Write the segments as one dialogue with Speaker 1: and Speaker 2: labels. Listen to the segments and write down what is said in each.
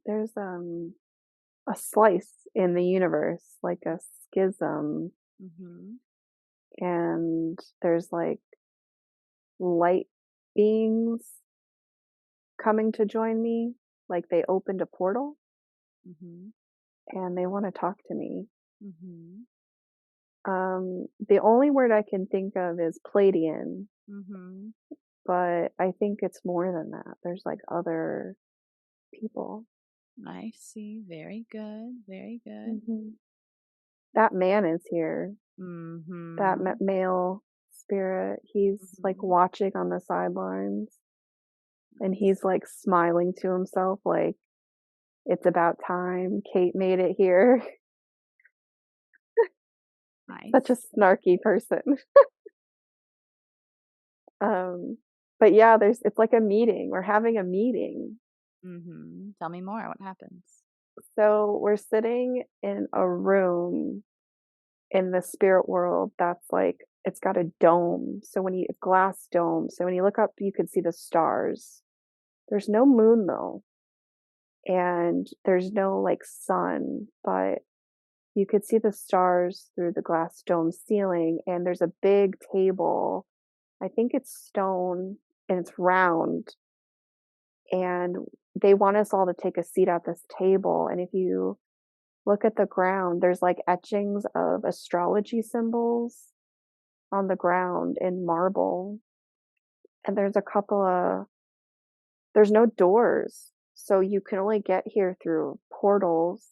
Speaker 1: there's a slice in the universe, like a schism,
Speaker 2: Mhm.
Speaker 1: and there's like light beings coming to join me. Like they opened a portal
Speaker 2: Mhm.
Speaker 1: and they want to talk to me.
Speaker 2: Mhm.
Speaker 1: The only word I can think of is Palladian,
Speaker 2: Mhm.
Speaker 1: but I think it's more than that. There's like other people.
Speaker 2: I see. Very good. Very good.
Speaker 1: hmm That man is here. That
Speaker 2: Mhm.
Speaker 1: male spirit. He's like
Speaker 2: Mhm.
Speaker 1: watching on the sidelines and
Speaker 2: Nice.
Speaker 1: he's like smiling to himself, like, it's about time. Kate made it here. Such a
Speaker 2: Nice.
Speaker 1: snarky person. Um, but yeah, it's like a meeting. We're having a meeting.
Speaker 2: Mhm. Tell me more. What happens?
Speaker 1: So we're sitting in a room in the spirit world that's like it's got a dome. So when you glass dome. So when you look up, you can see the stars. There's no moon though, and there's no like sun, but you could see the stars through the glass dome ceiling. And there's a big table. I think it's stone and it's round. And they want us all to take a seat at this table. And if you look at the ground, there's like etchings of astrology symbols on the ground in marble. And there's no doors. So you can only get here through portals.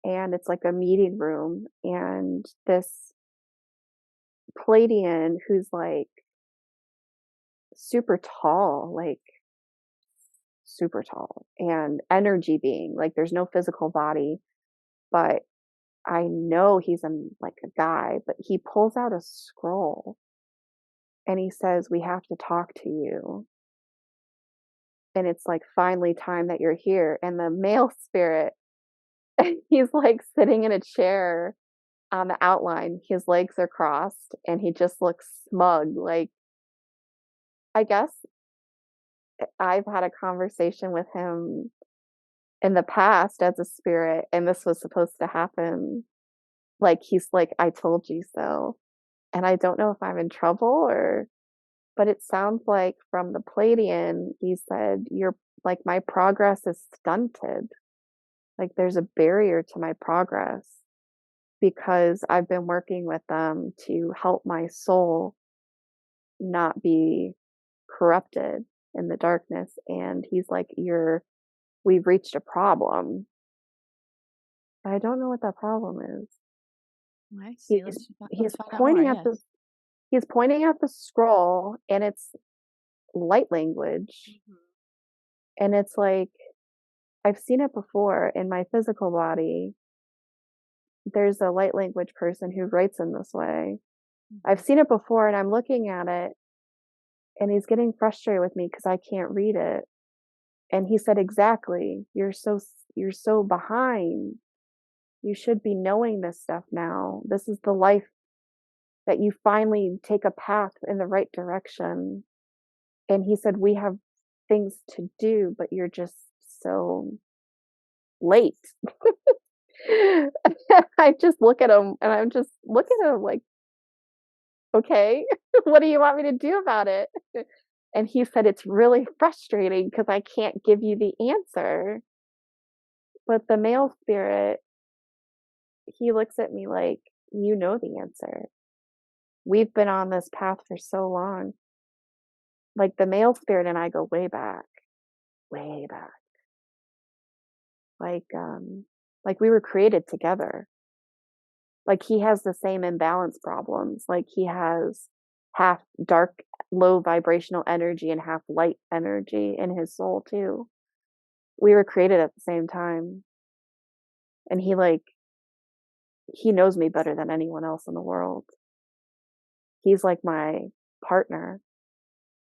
Speaker 1: And it's like a meeting room. And this Palladian who's like super tall, like super tall, and energy being, like there's no physical body, but I know he's like a guy, but he pulls out a scroll and he says, "We have to talk to you." And it's like finally time that you're here. And the male spirit, he's like sitting in a chair on the outline. His legs are crossed and he just looks smug. Like, I guess I've had a conversation with him in the past as a spirit, and this was supposed to happen. Like, he's like, "I told you so." And I don't know if I'm in trouble but it sounds like from the Palladian, he said, "You're like, my progress is stunted. Like, there's a barrier to my progress because I've been working with them to help my soul not be corrupted in the darkness." And he's like, we've reached a problem. I don't know what that problem is.
Speaker 2: I see.
Speaker 1: He's
Speaker 2: Let's
Speaker 1: he's
Speaker 2: find out more.
Speaker 1: pointing at
Speaker 2: Yes.
Speaker 1: this he's pointing at the scroll and it's light language.
Speaker 2: Mhm.
Speaker 1: And it's like I've seen it before in my physical body. There's a light language person who writes in this way. I've
Speaker 2: Mhm.
Speaker 1: seen it before and I'm looking at it and he's getting frustrated with me because I can't read it. And he said, "Exactly. You're so behind. You should be knowing this stuff now. This is the life that you finally take a path in the right direction." And he said, "We have things to do, but you're just so late." I just look at him and I'm just look at him like, "Okay, what do you want me to do about it?" And he said, "It's really frustrating because I can't give you the answer." But the male spirit, he looks at me like, "You know the answer. We've been on this path for so long." Like the male spirit and I go way back, way back. Like, like we were created together. Like he has the same imbalance problems. Like he has half dark, low vibrational energy and half light energy in his soul too. We were created at the same time. And he knows me better than anyone else in the world. He's like my partner,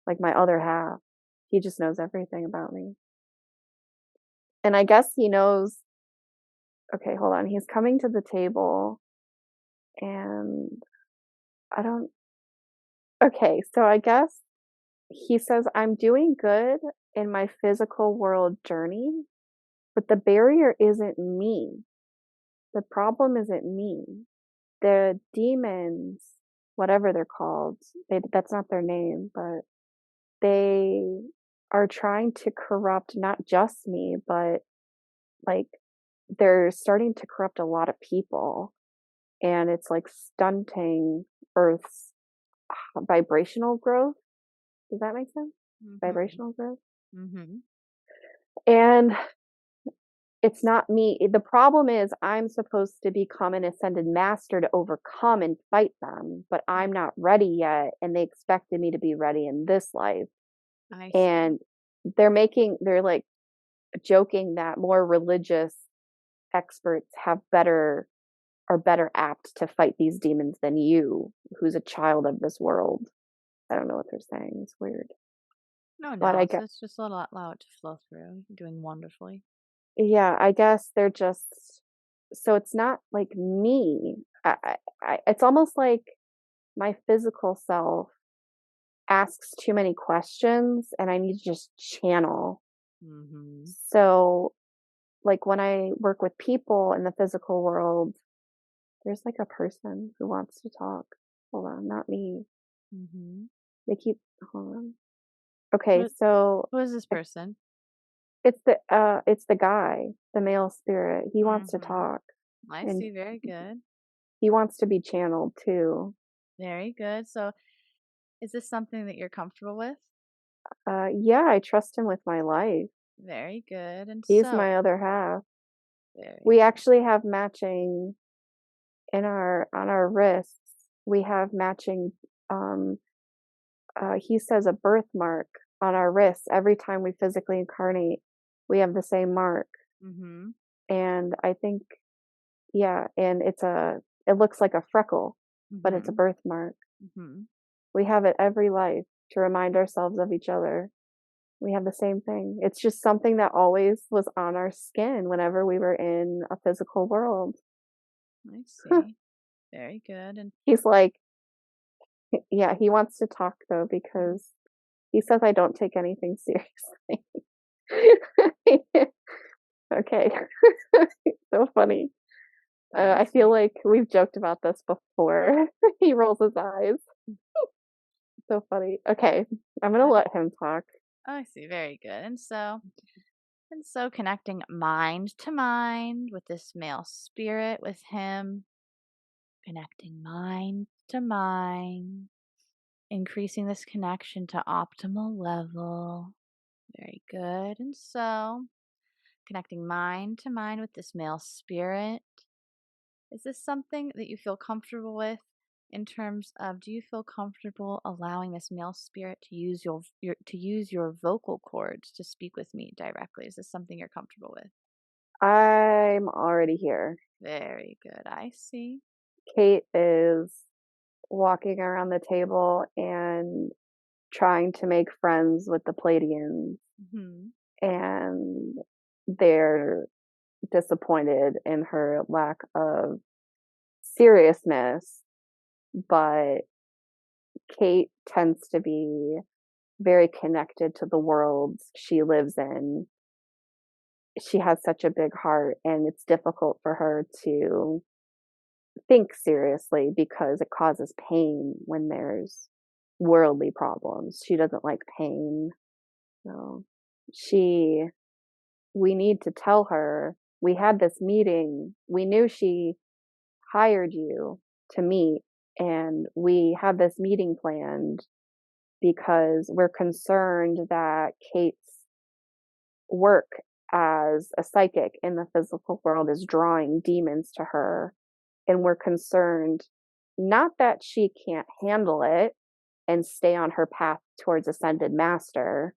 Speaker 1: like my other half. He just knows everything about me. And I guess he knows, okay, hold on. He's coming to the table and I don't, okay, so I guess he says, "I'm doing good in my physical world journey." But the barrier isn't me. The problem isn't me. The demons, whatever they're called, that's not their name, but they are trying to corrupt not just me, but like they're starting to corrupt a lot of people. And it's like stunting Earth's vibrational growth. Does that make sense?
Speaker 2: Mhm.
Speaker 1: Vibrational growth.
Speaker 2: Mhm.
Speaker 1: And it's not me. The problem is I'm supposed to become an ascended master to overcome and fight them, but I'm not ready yet. And they expected me to be ready in this life.
Speaker 2: I see.
Speaker 1: And they're like joking that more religious experts are better apt to fight these demons than you, who's a child of this world. I don't know what they're saying. It's weird.
Speaker 2: No,
Speaker 1: But
Speaker 2: no.
Speaker 1: I
Speaker 2: So
Speaker 1: guess,
Speaker 2: it's just allow it to flow through. You're doing wonderfully.
Speaker 1: yeah, I guess they're just, so it's not like me. It's almost like my physical self asks too many questions and I need to just channel.
Speaker 2: Mhm.
Speaker 1: So, like when I work with people in the physical world, there's like a person who wants to talk. Hold on, not me.
Speaker 2: Mhm.
Speaker 1: They keep, hold on. Okay,
Speaker 2: Who
Speaker 1: so
Speaker 2: who is this person?
Speaker 1: it's the guy, the male spirit. He wants to
Speaker 2: Mhm.
Speaker 1: talk
Speaker 2: I
Speaker 1: and
Speaker 2: see. Very good.
Speaker 1: he wants to be channeled too.
Speaker 2: Very good. So is this something that you're comfortable with?
Speaker 1: Yeah, I trust him with my life.
Speaker 2: Very good. And
Speaker 1: He's
Speaker 2: so,
Speaker 1: my other half.
Speaker 2: very
Speaker 1: We
Speaker 2: good.
Speaker 1: actually have matching in our on our wrists. We have matching um he says a birthmark on our wrists every time we physically incarnate. We have the same mark.
Speaker 2: Mhm.
Speaker 1: And I think, yeah, and it looks like a freckle, but it's a
Speaker 2: Mhm.
Speaker 1: birthmark.
Speaker 2: Mhm.
Speaker 1: We have it every life to remind ourselves of each other. We have the same thing. It's just something that always was on our skin whenever we were in a physical world.
Speaker 2: I see. Very good. And
Speaker 1: He's like, yeah, he wants to talk though because he says I don't take anything seriously. Okay. So funny.
Speaker 2: I
Speaker 1: I feel
Speaker 2: see.
Speaker 1: like we've joked about this before. He rolls his eyes. So funny. Okay, I'm gonna
Speaker 2: I,
Speaker 1: let him talk.
Speaker 2: I see. Very good. And so connecting mind to mind with this male spirit with him, connecting mind to mind, increasing this connection to optimal level. Very good. And so connecting mind to mind with this male spirit. Is this something that you feel comfortable with in terms of do you feel comfortable allowing this male spirit to use your vocal cords to speak with me directly? Is this something you're comfortable with?
Speaker 1: I'm already here.
Speaker 2: Very good. I see.
Speaker 1: Kate is walking around the table and trying to make friends with the Palladians,
Speaker 2: Mhm.
Speaker 1: and they're disappointed in her lack of seriousness. But Kate tends to be very connected to the worlds she lives in. She has such a big heart, and it's difficult for her to think seriously because it causes pain when there's worldly problems. She doesn't like pain. So she we need to tell her we had this meeting. We knew she hired you to meet, and we had this meeting planned because we're concerned that Kate's work as a psychic in the physical world is drawing demons to her. And we're concerned not that she can't handle it and stay on her path towards ascended master,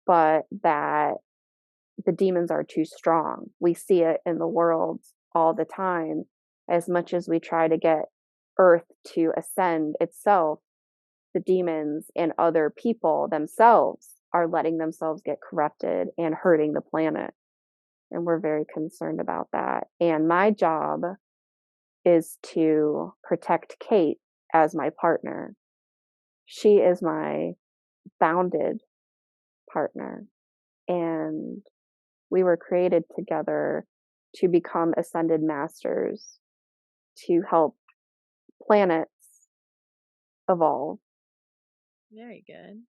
Speaker 1: but that the demons are too strong. We see it in the world all the time. As much as we try to get Earth to ascend itself, the demons and other people themselves are letting themselves get corrupted and hurting the planet. And we're very concerned about that. And my job is to protect Kate as my partner. She is my bounded partner. And We were created together to become ascended masters, to help planets evolve.
Speaker 2: Very good.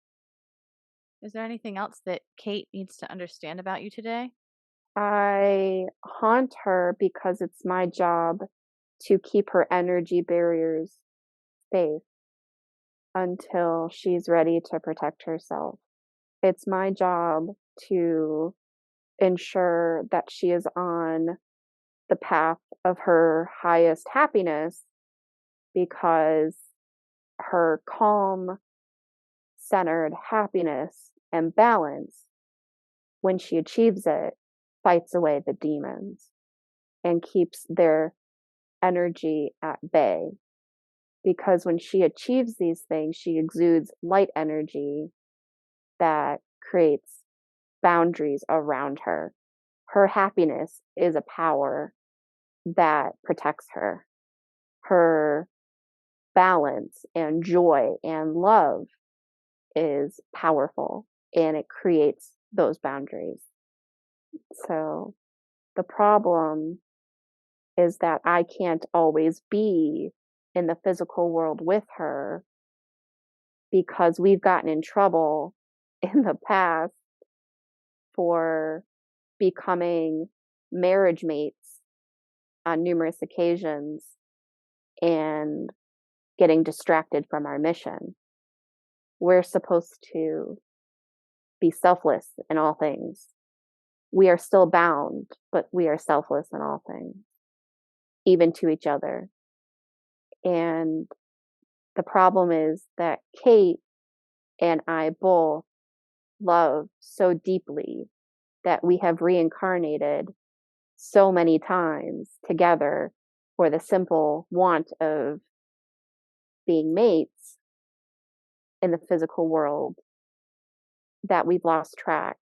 Speaker 2: Is there anything else that Kate needs to understand about you today?
Speaker 1: I haunt her because it's my job to keep her energy barriers safe until she's ready to protect herself. It's my job to ensure that she is on the path of her highest happiness because her calm, centered happiness and balance, when she achieves it, fights away the demons and keeps their energy at bay. Because when she achieves these things, she exudes light energy that creates boundaries around her. Her happiness is a power that protects her. Her balance and joy and love is powerful, and it creates those boundaries. So the problem is that I can't always be in the physical world with her because we've gotten in trouble in the past for becoming marriage mates on numerous occasions and getting distracted from our mission. We're supposed to be selfless in all things. We are still bound, but we are selfless in all things, even to each other. And the problem is that Kate and I both love so deeply that we have reincarnated so many times together for the simple want of being mates in the physical world that we've lost track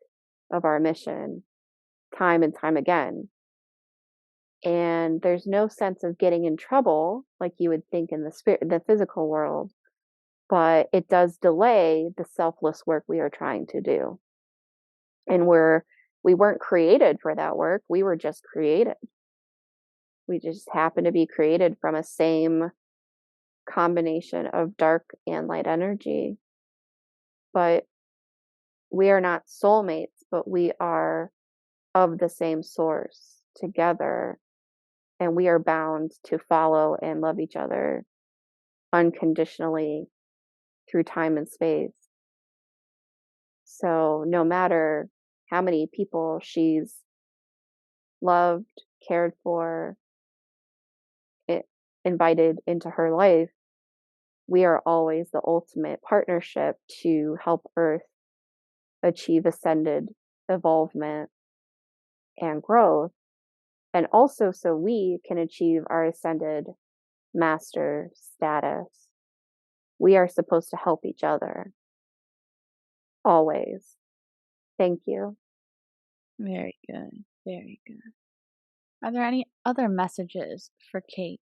Speaker 1: of our mission time and time again. And there's no sense of getting in trouble like you would think in the physical world, but it does delay the selfless work we are trying to do. And we weren't created for that work. We were just created. We just happen to be created from a same combination of dark and light energy. But we are not soulmates, but we are of the same source together. And we are bound to follow and love each other unconditionally through time and space. So no matter how many people she's loved, cared for, invited into her life, we are always the ultimate partnership to help Earth achieve ascended evolvement and growth. And also so we can achieve our ascended master status. We are supposed to help each other. Always. Thank you.
Speaker 2: Very good. Very good. Are there any other messages for Kate?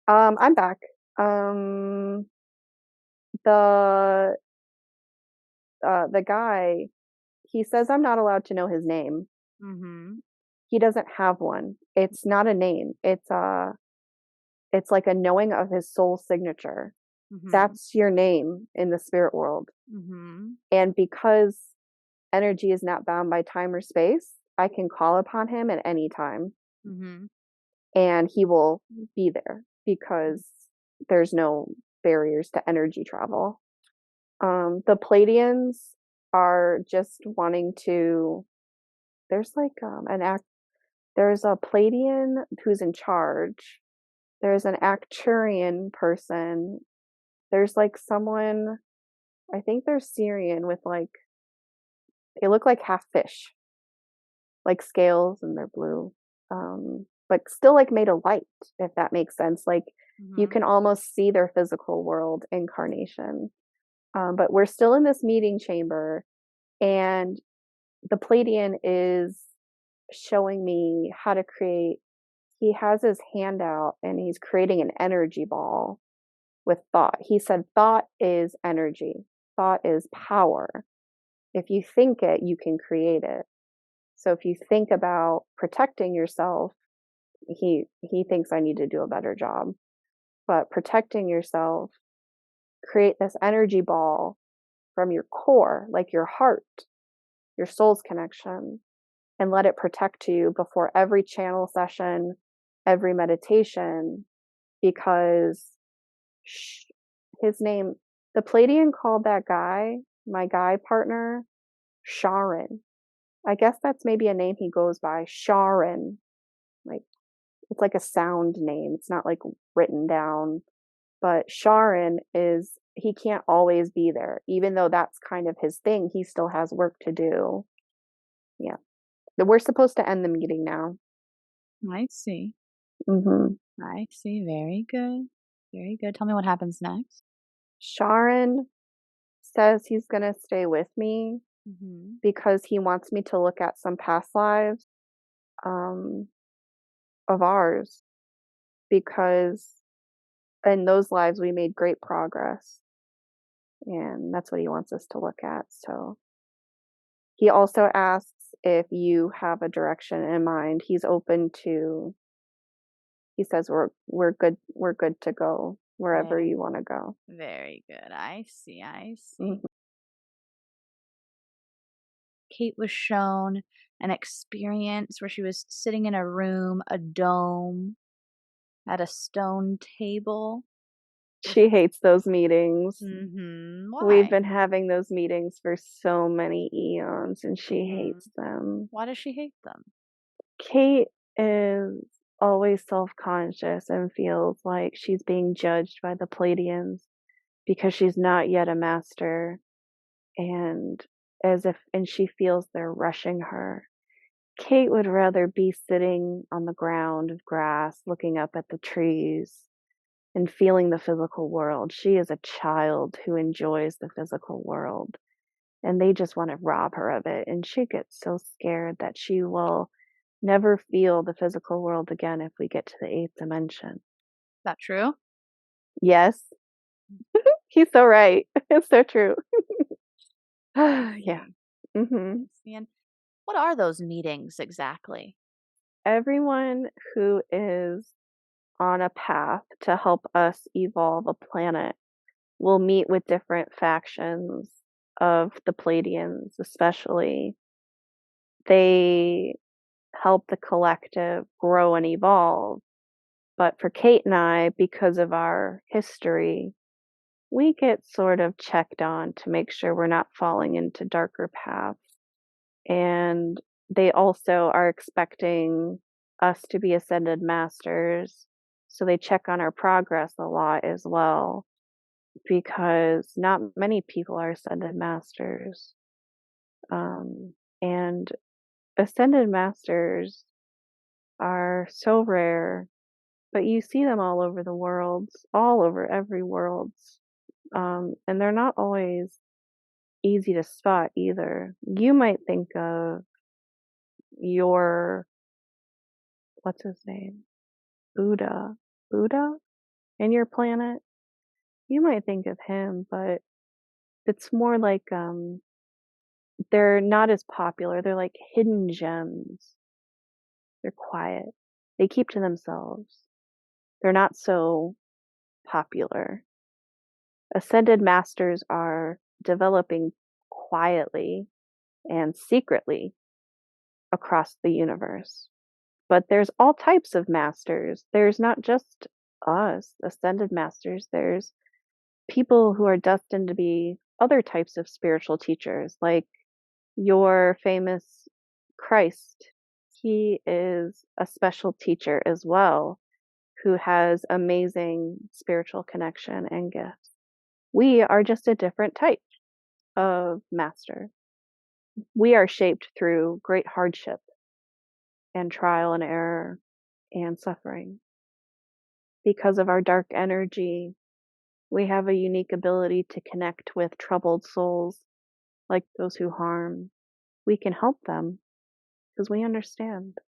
Speaker 1: I'm back. Um, the the guy, he says I'm not allowed to know his name.
Speaker 2: Mm-hmm.
Speaker 1: He doesn't have one. It's not a name. It's like a knowing of his soul signature.
Speaker 2: Mm-hmm.
Speaker 1: That's your name in the spirit world.
Speaker 2: Mm-hmm.
Speaker 1: And because energy is not bound by time or space, I can call upon him at any time
Speaker 2: Mm-hmm.
Speaker 1: and he will be there because there's no barriers to energy travel. The Pleiadians are just wanting to. There's like an act. There's a Pleiadian who's in charge. There's an Acturian person. There's like someone. I think they're Syrian with like they look like half fish, like scales, and they're blue. But still like made of light, if that makes sense. Like you
Speaker 2: Mm-hmm.
Speaker 1: can almost see their physical world incarnation. But we're still in this meeting chamber, and the Palladian is showing me how to create. He has his hand out and he's creating an energy ball with thought. He said, thought is energy, thought is power. If you think it, you can create it. So if you think about protecting yourself, he thinks I need to do a better job. But protecting yourself, create this energy ball from your core, like your heart, your soul's connection, and let it protect you before every channel session, every meditation, because his name, the Palladian called that guy, my guy partner, Sharon. I guess that's maybe a name he goes by, Sharon. Like it's like a sound name. It's not like written down. But Sharon is he can't always be there. Even though that's kind of his thing, he still has work to do. Yeah. We're supposed to end the meeting now.
Speaker 2: I see.
Speaker 1: Mhm.
Speaker 2: I see. Very good. Very good. Tell me what happens next.
Speaker 1: Sharon says he's gonna stay with me
Speaker 2: Mhm.
Speaker 1: because he wants me to look at some past lives, um, of ours, because in those lives we made great progress, and that's what he wants us to look at. So he also asks if you have a direction in mind. He's open to he says we're good to go wherever
Speaker 2: Very,
Speaker 1: you wanna go.
Speaker 2: very good. I see. I see.
Speaker 1: Mhm.
Speaker 2: Kate was shown an experience where she was sitting in a room, a dome, at a stone table with.
Speaker 1: She hates those meetings.
Speaker 2: Mhm.
Speaker 1: We've
Speaker 2: Why?
Speaker 1: been having those meetings for so many eons, and she
Speaker 2: Mhm.
Speaker 1: hates them.
Speaker 2: Why does she hate them?
Speaker 1: Kate is always self-conscious and feels like she's being judged by the Palladians because she's not yet a master, and she feels they're rushing her. Kate would rather be sitting on the ground of grass, looking up at the trees and feeling the physical world. She is a child who enjoys the physical world, and they just want to rob her of it. And she gets so scared that she will never feel the physical world again if we get to the eighth dimension.
Speaker 2: That true?
Speaker 1: Yes, he's so right. It's so true.
Speaker 2: I
Speaker 1: Yeah.
Speaker 2: see.
Speaker 1: hmm
Speaker 2: I see. And what are those meetings exactly?
Speaker 1: Everyone who is on a path to help us evolve a planet will meet with different factions of the Palladians, especially. They help the collective grow and evolve. But for Kate and I, because of our history, we get sort of checked on to make sure we're not falling into darker paths. And they also are expecting us to be ascended masters. So they check on our progress a lot as well, because not many people are ascended masters. And ascended masters are so rare, but you see them all over the world, all over every world. And they're not always easy to spot either. You might think of your, what's his name? Buddha in your planet. You might think of him, but it's more like they're not as popular. They're like hidden gems. They're quiet. They keep to themselves. They're not so popular. Ascended masters are developing quietly and secretly across the universe. But there's all types of masters. There's not just us, ascended masters. There's people who are destined to be other types of spiritual teachers, like your famous Christ. He is a special teacher as well, who has amazing spiritual connection and gifts. We are just a different type of master. We are shaped through great hardship and trial and error and suffering. Because of our dark energy, we have a unique ability to connect with troubled souls, like those who harm. We can help them because we understand.